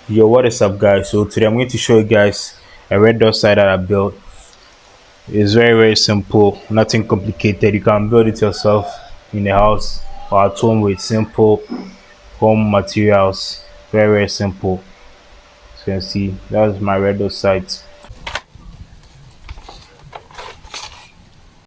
Yo, what is up, guys? So today I'm going to show you guys a red dot sight that I built. It's very simple, nothing complicated. You can build it yourself in the house or at home with simple home materials. Very simple. So you can see that's my red dot sight.